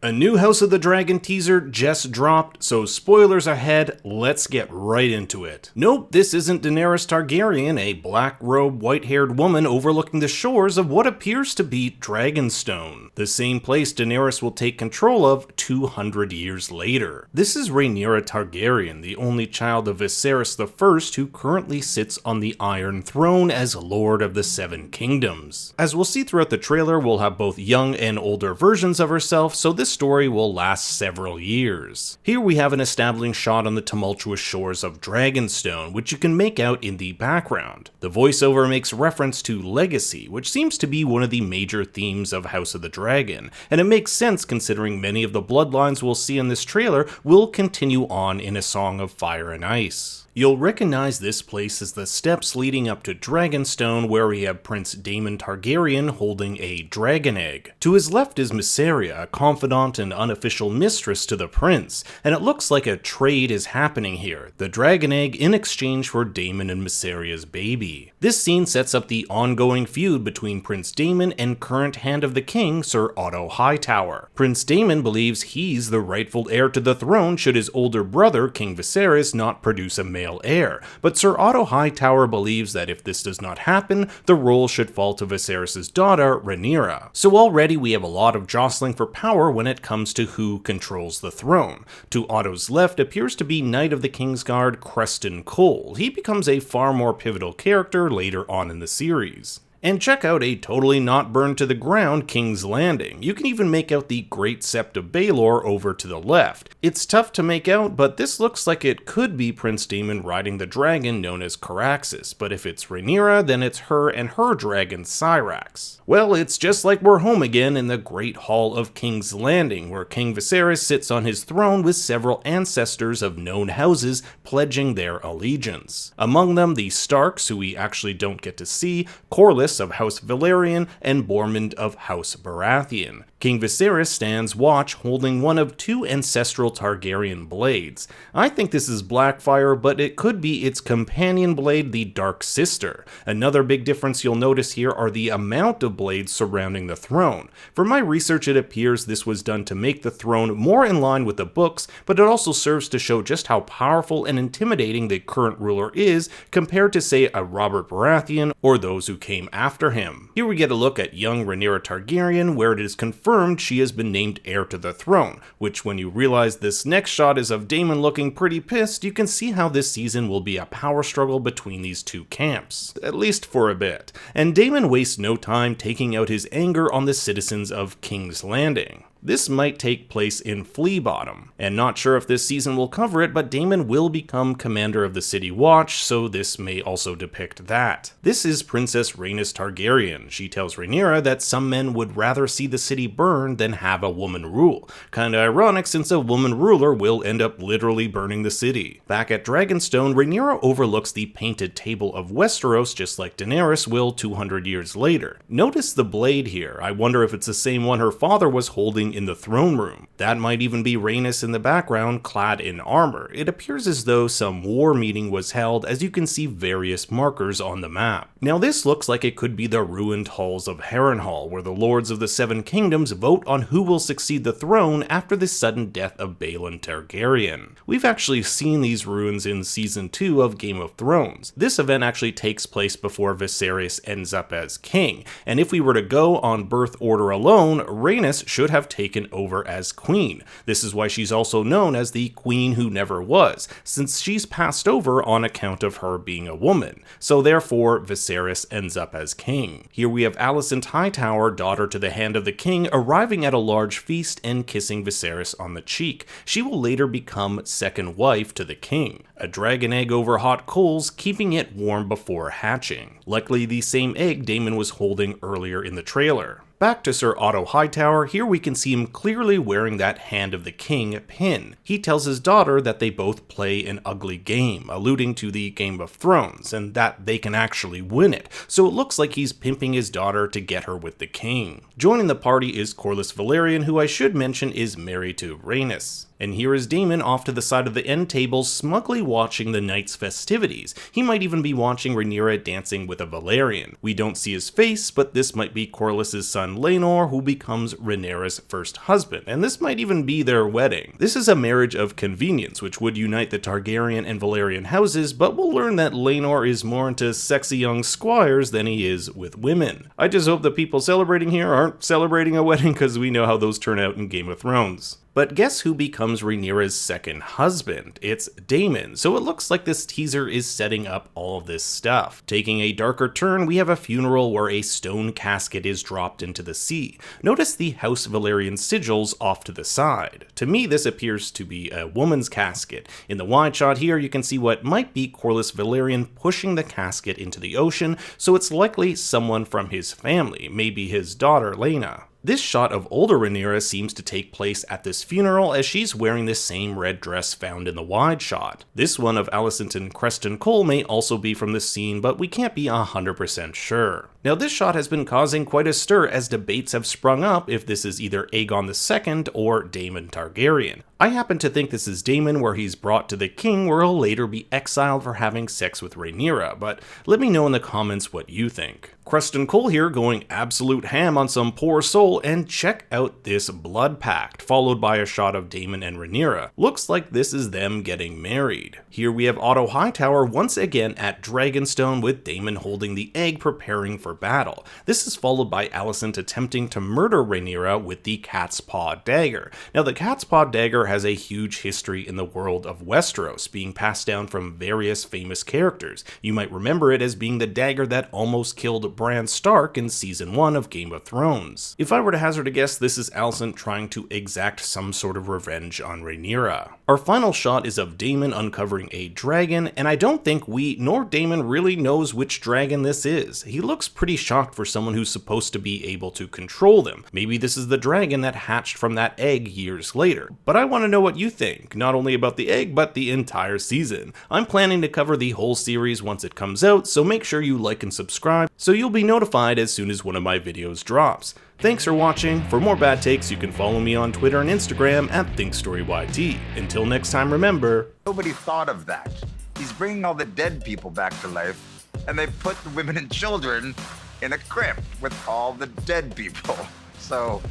A new House of the Dragon teaser just dropped, so spoilers ahead, let's get right into it. Nope, this isn't Daenerys Targaryen, a black-robed, white-haired woman overlooking the shores of what appears to be Dragonstone, the same place Daenerys will take control of 200 years later. This is Rhaenyra Targaryen, the only child of Viserys I who currently sits on the Iron Throne as Lord of the Seven Kingdoms. As we'll see throughout the trailer, we'll have both young and older versions of herself, so this story will last several years. Here we have an establishing shot on the tumultuous shores of Dragonstone, which you can make out in the background. The voiceover makes reference to legacy, which seems to be one of the major themes of House of the Dragon, and it makes sense considering many of the bloodlines we'll see in this trailer will continue on in A Song of Fire and Ice. You'll recognize this place as the steps leading up to Dragonstone, where we have Prince Daemon Targaryen holding a dragon egg. To his left is Mysaria, a confidant and unofficial mistress to the prince, and it looks like a trade is happening here, the dragon egg in exchange for Daemon and Mysaria's baby. This scene sets up the ongoing feud between Prince Daemon and current Hand of the King, Sir Otto Hightower. Prince Daemon believes he's the rightful heir to the throne should his older brother, King Viserys, not produce a male heir, but Sir Otto Hightower believes that if this does not happen, the role should fall to Viserys' daughter, Rhaenyra. So already we have a lot of jostling for power when it comes to who controls the throne. To Otto's left appears to be Knight of the Kingsguard Creston Cole. He becomes a far more pivotal character later on in the series. And check out a totally not burned to the ground King's Landing. You can even make out the Great Sept of Baelor over to the left. It's tough to make out, but this looks like it could be Prince Daemon riding the dragon known as Caraxes, but if it's Rhaenyra, then it's her and her dragon Syrax. Well, it's just like we're home again in the Great Hall of King's Landing, where King Viserys sits on his throne with several ancestors of known houses pledging their allegiance. Among them, the Starks, who we actually don't get to see, Corlys of House Valyrian, and Bormund of House Baratheon. King Viserys stands watch holding one of two ancestral Targaryen blades. I think this is Blackfire, but it could be its companion blade, the Dark Sister. Another big difference you'll notice here are the amount of blades surrounding the throne. From my research, it appears this was done to make the throne more in line with the books, but it also serves to show just how powerful and intimidating the current ruler is compared to, say, a Robert Baratheon or those who came after him. Here we get a look at young Rhaenyra Targaryen, where it is confirmed she has been named heir to the throne, which when you realize this next shot is of Daemon looking pretty pissed, you can see how this season will be a power struggle between these two camps, at least for a bit. And Daemon wastes no time taking out his anger on the citizens of King's Landing. This might take place in Flea Bottom, and not sure if this season will cover it, but Daemon will become commander of the City Watch, so this may also depict that. This is Princess Rhaenys Targaryen. She tells Rhaenyra that some men would rather see the city burn than have a woman rule. Kinda ironic since a woman ruler will end up literally burning the city. Back at Dragonstone, Rhaenyra overlooks the painted table of Westeros just like Daenerys will 200 years later. Notice the blade here. I wonder if it's the same one her father was holding in the throne room. That might even be Rhaenys in the background, clad in armor. It appears as though some war meeting was held, as you can see various markers on the map. Now this looks like it could be the ruined halls of Harrenhal, where the lords of the Seven Kingdoms vote on who will succeed the throne after the sudden death of Balon Targaryen. We've actually seen these ruins in season 2 of Game of Thrones. This event actually takes place before Viserys ends up as king, and if we were to go on birth order alone, Rhaenys should have taken over as queen. This is why she's also known as the Queen Who Never Was, since she's passed over on account of her being a woman. So therefore, Viserys ends up as king. Here we have Alicent Hightower, daughter to the Hand of the King, arriving at a large feast and kissing Viserys on the cheek. She will later become second wife to the king. A dragon egg over hot coals, keeping it warm before hatching. Likely the same egg Daemon was holding earlier in the trailer. Back to Sir Otto Hightower, here we can see him clearly wearing that Hand of the King pin. He tells his daughter that they both play an ugly game, alluding to the Game of Thrones, and that they can actually win it, so it looks like he's pimping his daughter to get her with the king. Joining the party is Corlys Velaryon, who I should mention is married to Rhaenys. And here is Daemon off to the side of the end table, smugly watching the night's festivities. He might even be watching Rhaenyra dancing with a Valyrian. We don't see his face, but this might be Corlys's son Laenor, who becomes Rhaenyra's first husband, and this might even be their wedding. This is a marriage of convenience, which would unite the Targaryen and Valyrian houses, but we'll learn that Laenor is more into sexy young squires than he is with women. I just hope the people celebrating here aren't celebrating a wedding, because we know how those turn out in Game of Thrones. But guess who becomes Rhaenyra's second husband? It's Daemon, so it looks like this teaser is setting up all of this stuff. Taking a darker turn, we have a funeral where a stone casket is dropped into the sea. Notice the House Valyrian sigils off to the side. To me, this appears to be a woman's casket. In the wide shot here, you can see what might be Corlys Valyrian pushing the casket into the ocean, so it's likely someone from his family, maybe his daughter Laena. This shot of older Rhaenyra seems to take place at this funeral, as she's wearing the same red dress found in the wide shot. This one of Alicent and Creston Cole may also be from this scene, but we can't be 100% sure. Now this shot has been causing quite a stir, as debates have sprung up if this is either Aegon II or Daemon Targaryen. I happen to think this is Daemon, where he's brought to the king, where he'll later be exiled for having sex with Rhaenyra, but let me know in the comments what you think. Creston Cole here going absolute ham on some poor soul, and check out this blood pact, followed by a shot of Daemon and Rhaenyra. Looks like this is them getting married. Here we have Otto Hightower once again at Dragonstone, with Daemon holding the egg preparing for battle. This is followed by Alicent attempting to murder Rhaenyra with the cat's paw dagger. Now the cat's paw dagger has a huge history in the world of Westeros, being passed down from various famous characters. You might remember it as being the dagger that almost killed Bran Stark in Season 1 of Game of Thrones. If I were to hazard a guess, this is Alicent trying to exact some sort of revenge on Rhaenyra. Our final shot is of Daemon uncovering a dragon, and I don't think we nor Daemon really knows which dragon this is. He looks pretty shocked for someone who's supposed to be able to control them. Maybe this is the dragon that hatched from that egg years later. But I want to know what you think, not only about the egg, but the entire season. I'm planning to cover the whole series once it comes out, so make sure you like and subscribe so you'll be notified as soon as one of my videos drops. Thanks for watching. For more bad takes, you can follow me on Twitter and Instagram at ThinkStoryYT. Until next time, remember, nobody thought of that. He's bringing all the dead people back to life, and they put the women and children in a crypt with all the dead people. So,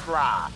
rah.